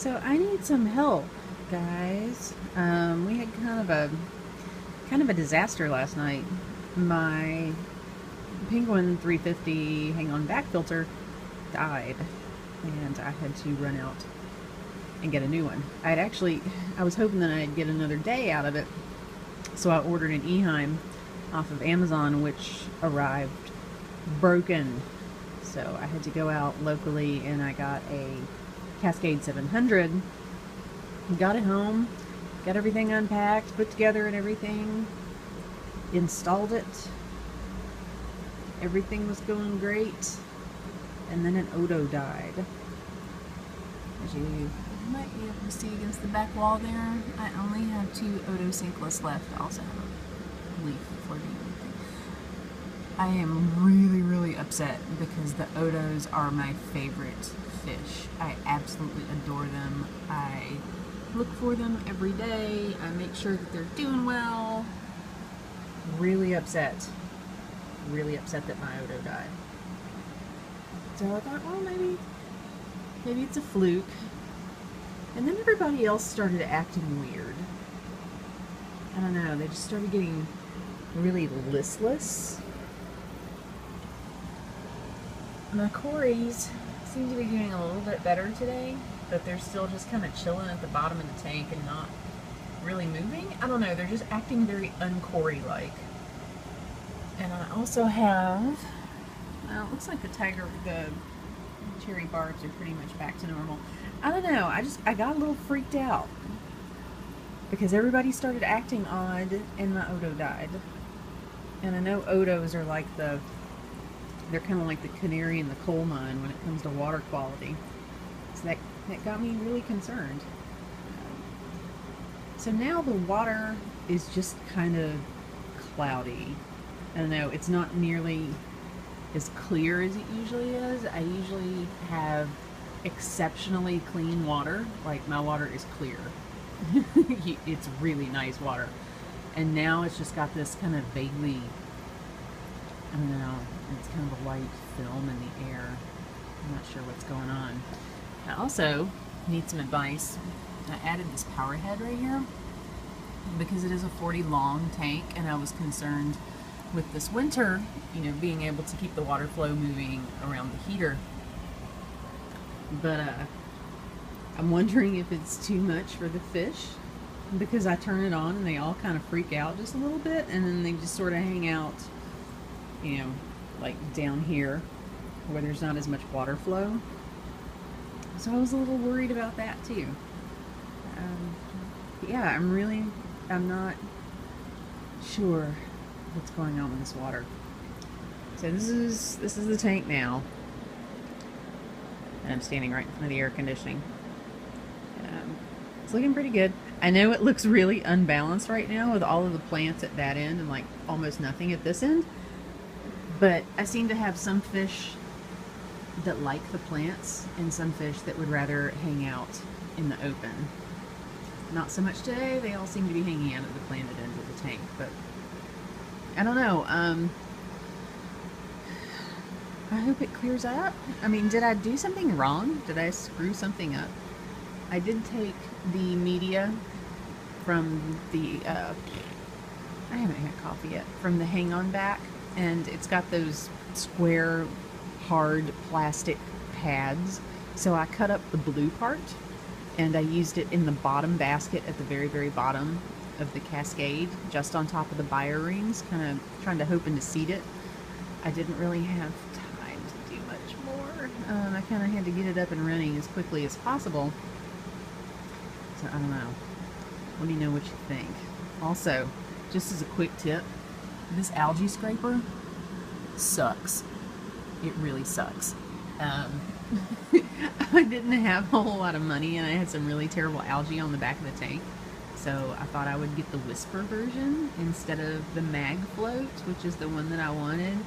So I need some help, guys. We had kind of a disaster last night. My Penguin 350 hang on back filter died, and I had to run out and get a new one. I was hoping that I'd get another day out of it, so I ordered an Eheim off of Amazon, which arrived broken. So I had to go out locally and I got a Cascade 700, got it home, got everything unpacked, put together and everything, installed it. Everything was going great, and then an Odo died. As you might be able to see against the back wall there, I only have 2 Odo sinkless left. I also have a leaf floating in the thing. I am really upset because the Odos are my favorite fish. I absolutely adore them. I look for them every day. I make sure that they're doing well. really upset that my Odo died. So I thought, well, maybe it's a fluke. And then everybody else started acting weird. I don't know, they just started getting really listless. My Corys seem to be doing a little bit better today, but they're still just kind of chilling at the bottom of the tank and not really moving. I don't know, they're just acting very un-Cory-like. And I also have, well, it looks like the cherry barbs are pretty much back to normal. I don't know, I got a little freaked out because everybody started acting odd and my Odo died. And I know Odos are like they're kind of like the canary in the coal mine when it comes to water quality. So that got me really concerned. So now the water is just kind of cloudy. I don't know, it's not nearly as clear as it usually is. I usually have exceptionally clean water. Like, my water is clear. It's really nice water. And now it's just got this kind of vaguely, I don't know, it's kind of a white film in the air. I'm not sure what's going on. I also need some advice. I added this power head right here because it is a 40 long tank, and I was concerned with this winter, being able to keep the water flow moving around the heater. But I'm wondering if it's too much for the fish, because I turn it on and they all kind of freak out just a little bit, and then they just sort of hang out, like down here where there's not as much water flow. So I was a little worried about that too. Yeah, I'm not sure what's going on with this water. So this is the tank now, and I'm standing right in front of the air conditioning. It's looking pretty good. I know it looks really unbalanced right now with all of the plants at that end and like almost nothing at this end, but I seem to have some fish that like the plants and some fish that would rather hang out in the open. Not so much today. They all seem to be hanging out at the planted end of the tank, but I don't know. I hope it clears up. I mean, did I do something wrong? Did I screw something up? I did take the media from the, I haven't had coffee yet, from the hang on back, and it's got those square, hard plastic pads. So I cut up the blue part, and I used it in the bottom basket at the very bottom of the Cascade, just on top of the bio rings, kind of trying to hoping to seed it. I didn't really have time to do much more. I kind of had to get it up and running as quickly as possible. So I don't know. Let me know what you think. Also, just as a quick tip, this algae scraper sucks. It really sucks. I didn't have a whole lot of money, and I had some really terrible algae on the back of the tank. So I thought I would get the Whisper version instead of the Mag Float, which is the one that I wanted.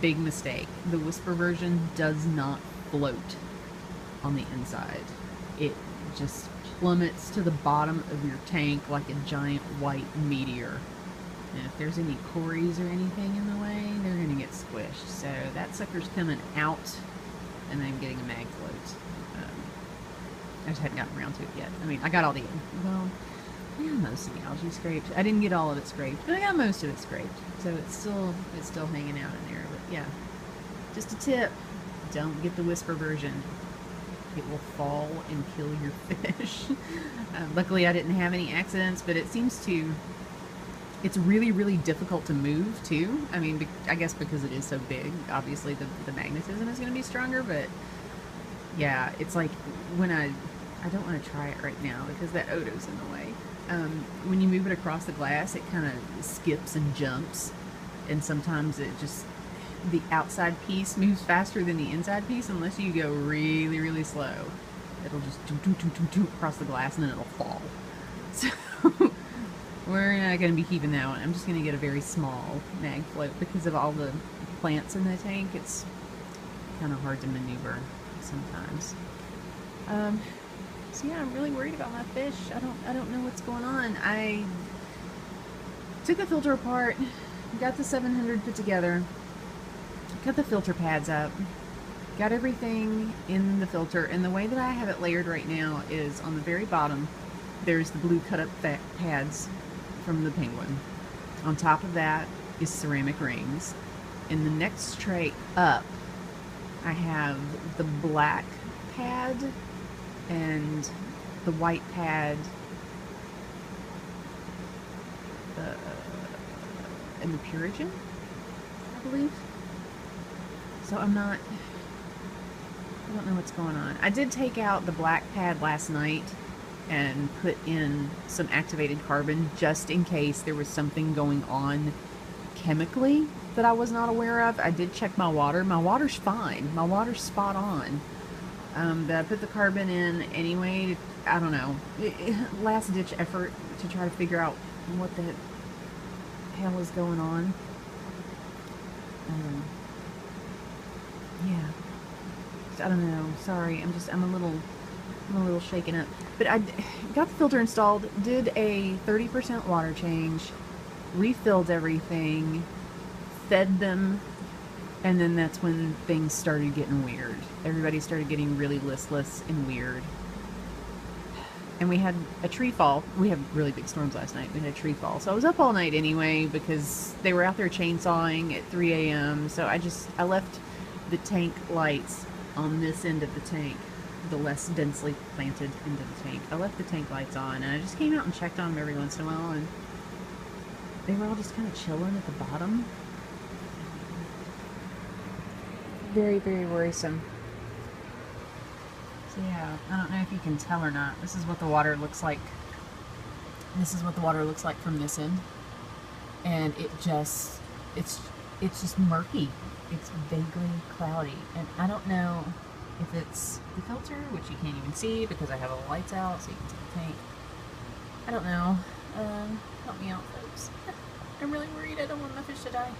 Big mistake. The Whisper version does not float on the inside. It just plummets to the bottom of your tank like a giant white meteor. And if there's any Corys or anything in the way, they're going to get squished. So that sucker's coming out, and I'm getting a Mag Float. I just hadn't gotten around to it yet. I mean, I got all the, well, I got most of the algae scraped. I didn't get all of it scraped, but I got most of it scraped. So it's still hanging out in there. But yeah, just a tip: don't get the whisper version. It will fall and kill your fish. Luckily, I didn't have any accidents, but it seems to. It's really, really difficult to move too. I mean, I guess because it is so big, obviously the magnetism is going to be stronger. But yeah, it's like when I don't want to try it right now because that odo's in the way. When you move it across the glass, it kind of skips and jumps, and sometimes it just the outside piece moves faster than the inside piece unless you go really, really slow. It'll just do across the glass and then it'll fall. So we're not going to be keeping that one. I'm just going to get a very small mag float because of all the plants in the tank. It's kind of hard to maneuver sometimes. So yeah, I'm really worried about my fish. I don't know what's going on. I took the filter apart, got the 700 put together, cut the filter pads up, got everything in the filter, and the way that I have it layered right now is on the very bottom there's the blue cut up pads from the Penguin. On top of that is ceramic rings. In the next tray up I have the black pad and the white pad and the purigen, I believe. So I don't know what's going on. I did take out the black pad last night and put in some activated carbon just in case there was something going on chemically that I was not aware of. I did check my water. My water's fine. My water's spot on. But I put the carbon in anyway. I don't know. Last ditch effort to try to figure out what the hell is going on. Yeah. I don't know. Sorry. I'm a little shaken up. But I got the filter installed, did a 30% water change, refilled everything, fed them, and then that's when things started getting weird. Everybody started getting really listless and weird. And we had a tree fall. We had really big storms last night. We had a tree fall. So I was up all night anyway because they were out there chainsawing at 3 a.m. So I left the tank lights on this end of the tank, the less densely planted end of the tank. I left the tank lights on and I just came out and checked on them every once in a while, and they were all just kind of chilling at the bottom. Very, very worrisome. So yeah, I don't know if you can tell or not. This is what the water looks like. This is what the water looks like from this end. And it's just murky. It's vaguely cloudy. And I don't know if it's the filter, which you can't even see because I have all the lights out so you can see the tank. I don't know. Help me out, folks. I'm really worried. I don't want my fish to die.